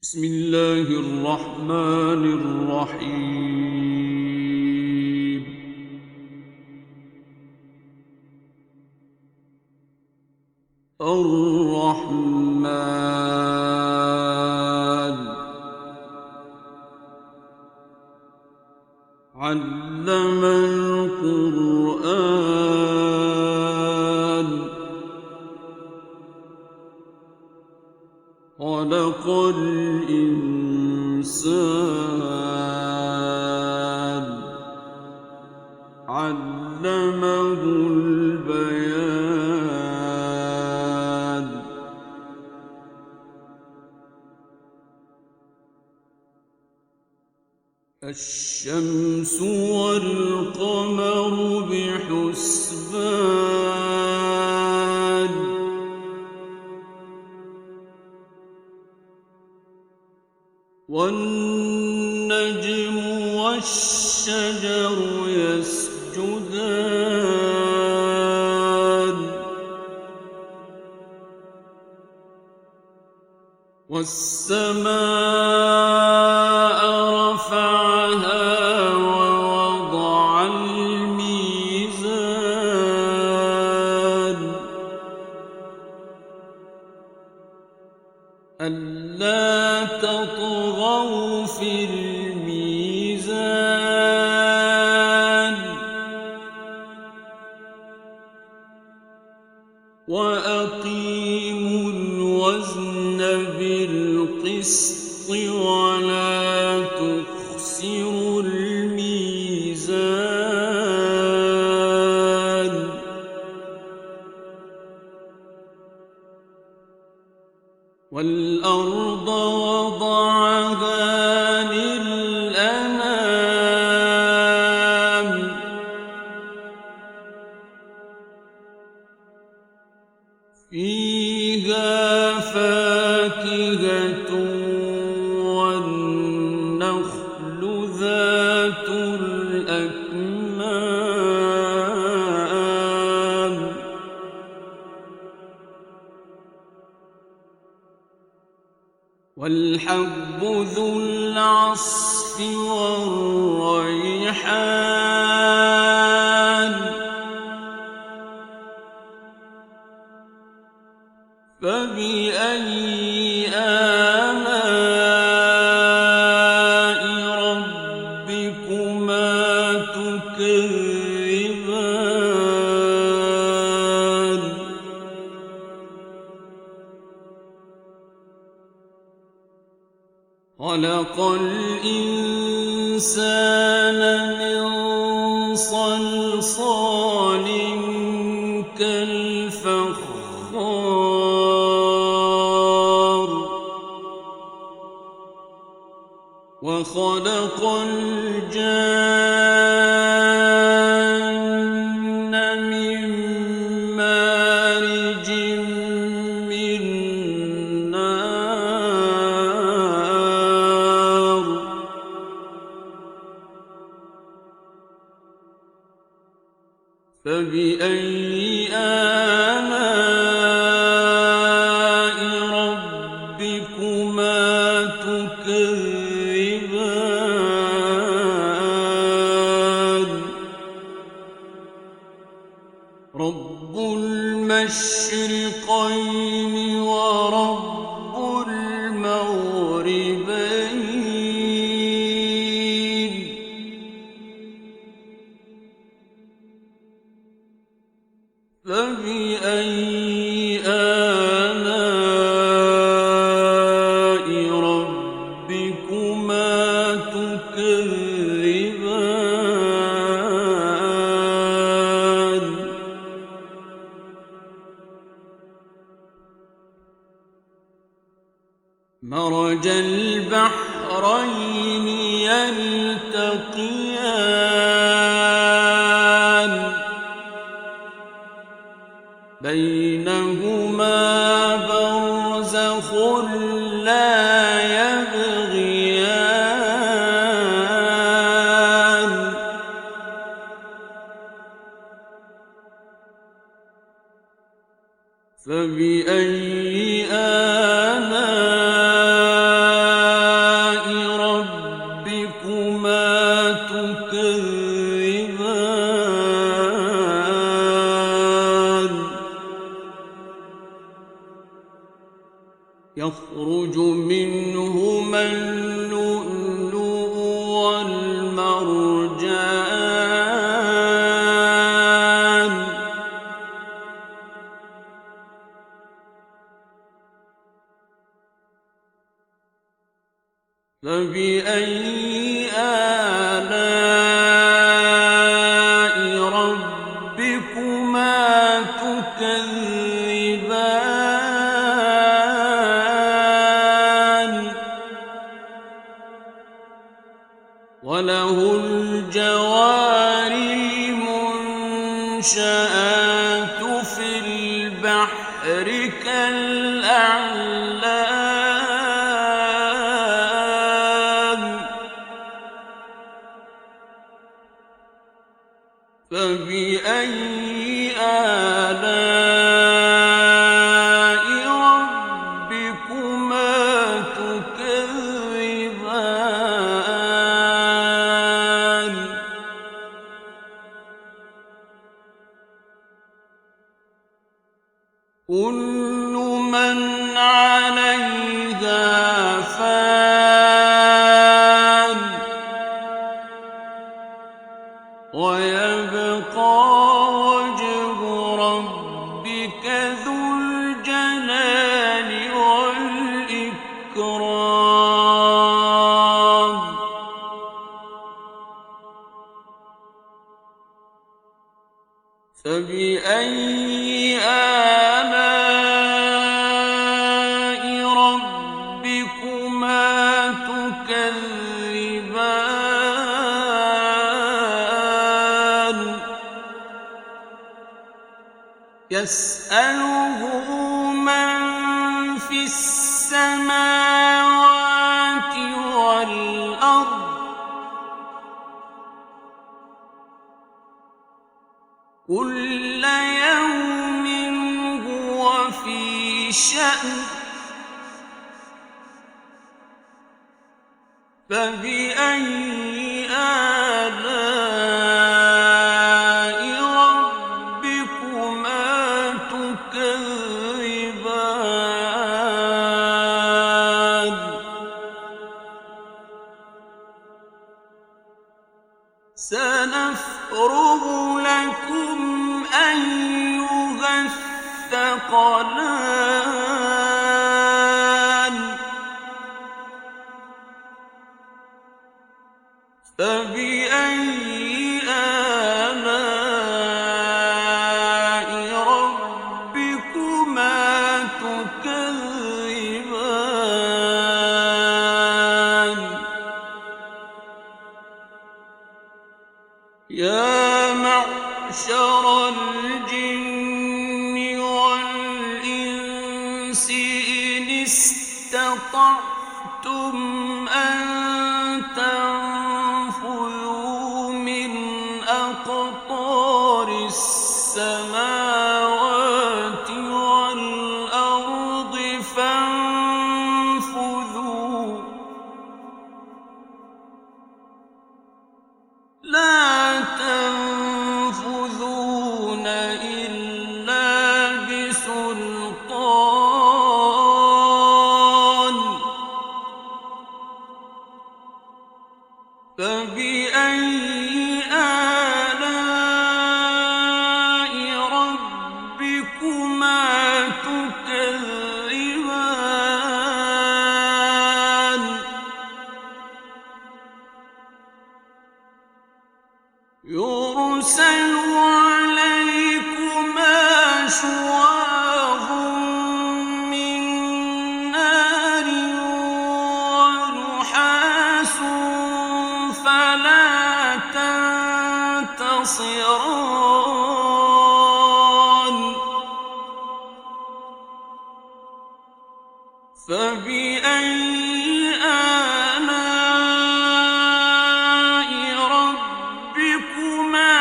بسم الله الرحمن الرحيم. الرحمن علم القرآن خلق الإنسان علمه البيان. الشمس والقمر بحسبان والنجم والشجر يسجدان والسماء رفعها ووضع الميزان ألا تطغوا في الميزان وأقيموا الوزن بالقسط ولا تخسروا الميزان والأرض وضعها للأنام فيها فاكهة والنخل ذات الأكمام والحب ذو العصف والريحان فبأي آلاء ربكما تكذبان خلق الإنسان من صلصال كالفخار وخلق الجان من مارج من نار فبأي آلاء ربكما تكذبان رب المشرقين ورب المغربين فبأي آلاء ربكما تكذبان مرج البحرين يلتقيان بينهما برزخ لا يبغيان فبأي آلاء يخرج منهما اللؤلؤ والمرجان فبأي آلاء ربكما تكذبان وله الجوار المنشآت في البحر كالأعلام فبأي آلاء ربكما تكذبان كل من عليها فان ويبقى وجه ربك ذو الجلال والإكرام فبأي آلاء ربكما تكذبان يسأله من في السماوات والأرض كل يوم هو في شأن فبأي آلاء ربكما تكذبان سنفرغ لكم أيها الثقلان فبأي آلاء ربكما تكذبان يا معشر الجن والإنس إن استطعتم أن تنفذوا من أقطار السماوات والأرض فانفذوا لا تنفذون إلا بسلطان فبأي آلاء ربكما تكذبان يرسل عليكما شواظ من نار ونحاس فلا تنتصران فبأي آلاء ربكما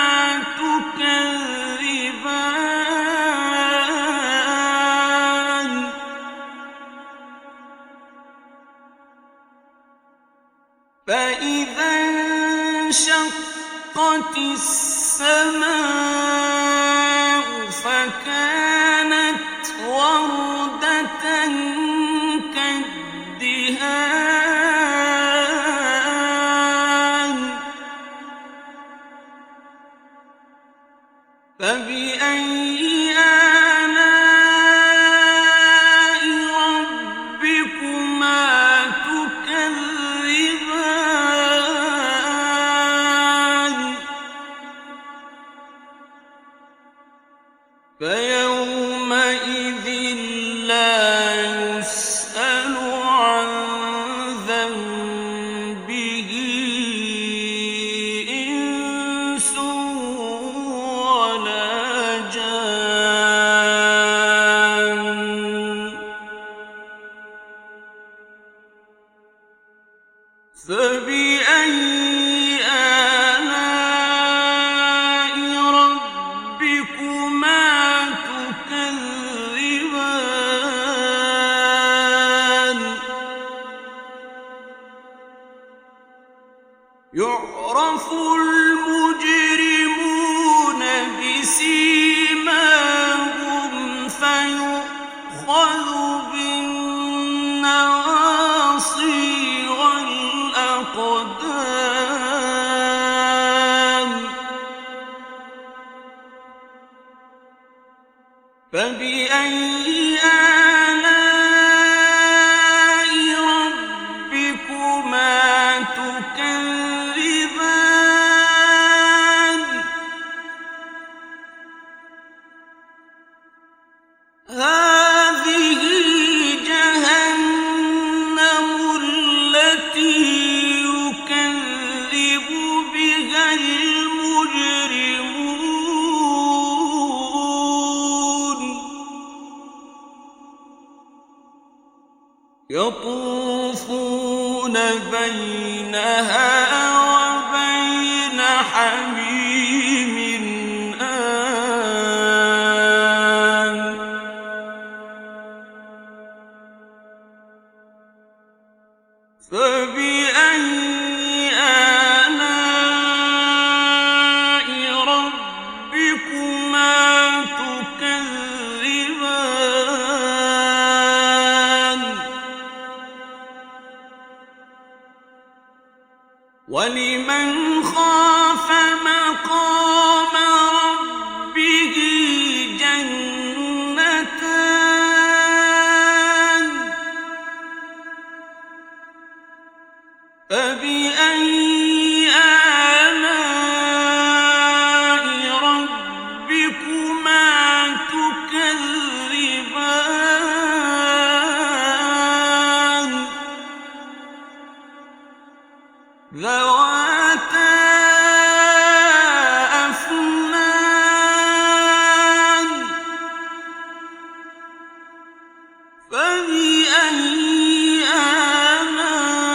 تكذبان فإذا انشقت السماء فكانت وردة فبأي آلاء ربكما تكذبان يعرف المجرمون بسيماهم فيؤخذ بالنواصي والأقدام فبأي آلاء ربكما تكذبان هذه جهنم التي يكذب بها المجرمون يطوفون بينها وبين حميم آن فبأي آلاء ربكما تكذبان ولمن خاف مقام ربه جنتان فبأي آلاء ربكما تكذبان ذواتا أفنان فبأي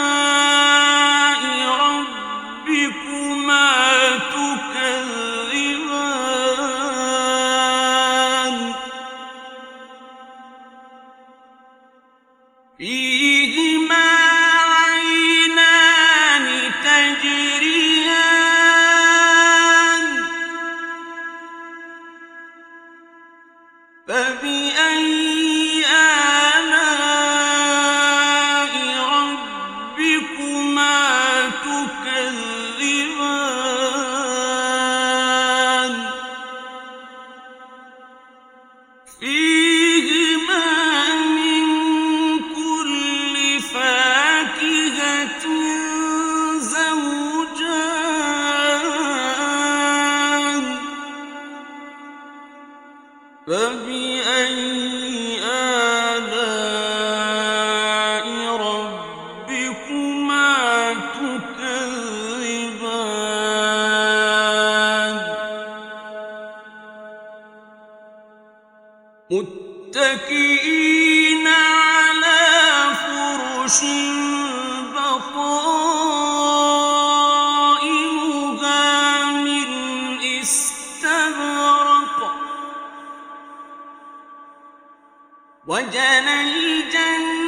آلاء ربكما تكذبان فيهما عينان تجريان فبأي آلاء ربكما تكذبان فيهما من كل فاكهة زوجان فبأي آلاء ربكما تكذبان متكئين على فرش بطائنها من استبرق وجنى الجنتين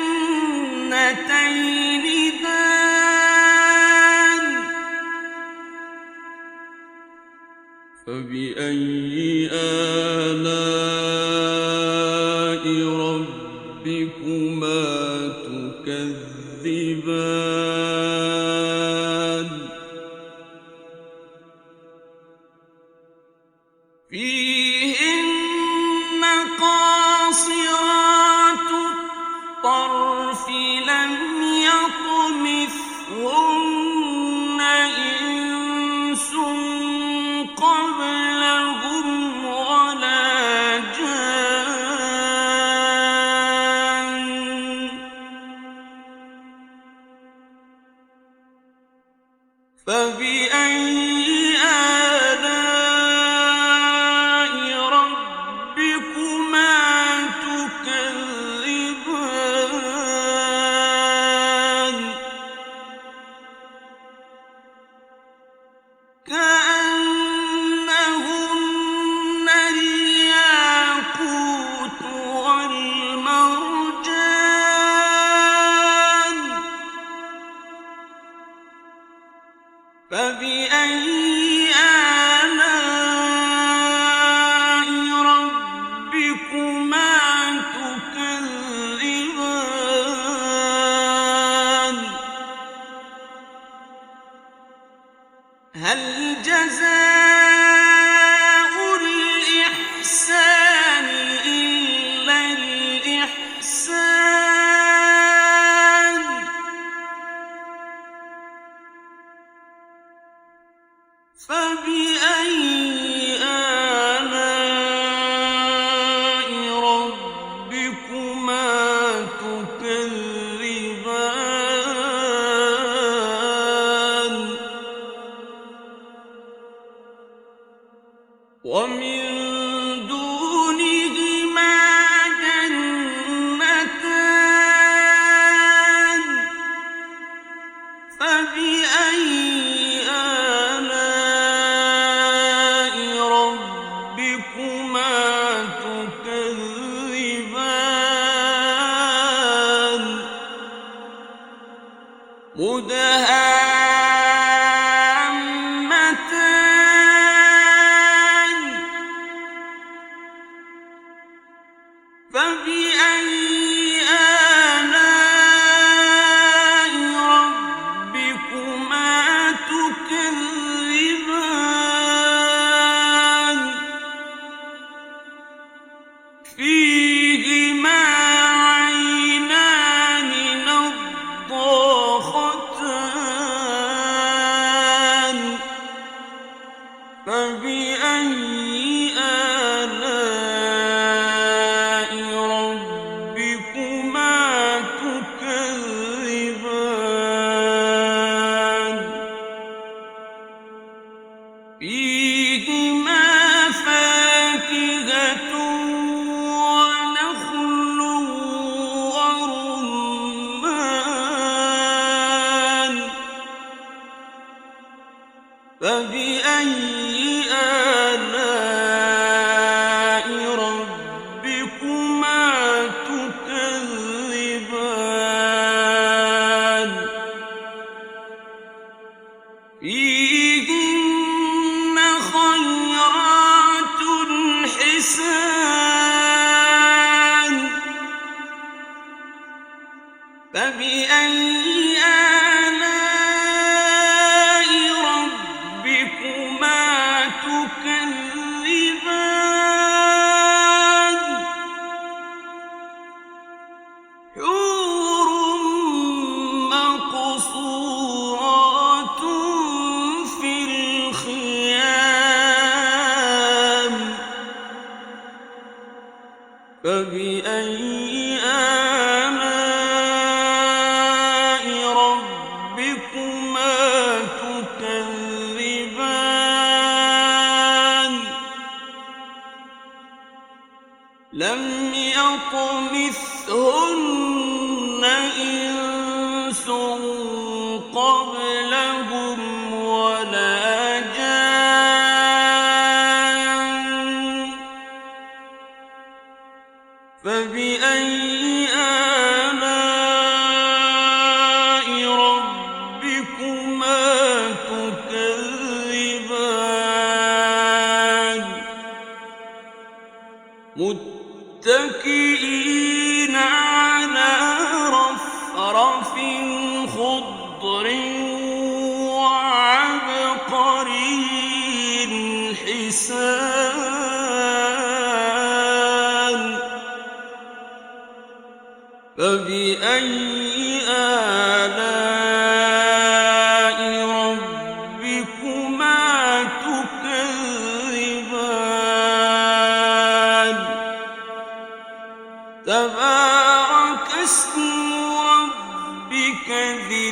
دان فبأي آلاء ربكما تكذبان فيهن قاصرات الطرف لم يطمثهن إنس قبلهم ولا جان فبأي آلاء ربكما تكذبان فبأي آلاء ربكما تكذبان هل جزاء الإحسان إلا الإحسان فبأي آلاء ربكما تكذبان ومن دونهما جنتان فبأي آلاء ربكما تكذبان مدهامتان فبأي آلاء ربكما تكذبان فيهما عينان نضاختان فبأي آلاء ربكما تكذبان فيهما فاكهة ونخل ورمان فبأي آلاء ربكما تكذبان فيهن خيرات حسان فبأي آلاء ربكما تكذبان حور مقصورات في الخيام فبأي آلاء ربكما تكذبان لم يطمثهن إنس قبلهم ولا جان فبأي آلاء ربكما تكذبان متكئين على رفرف خضر وعبقري حسان فبأي آلاء ربكما تكذبان تبارك اسم ربك ذي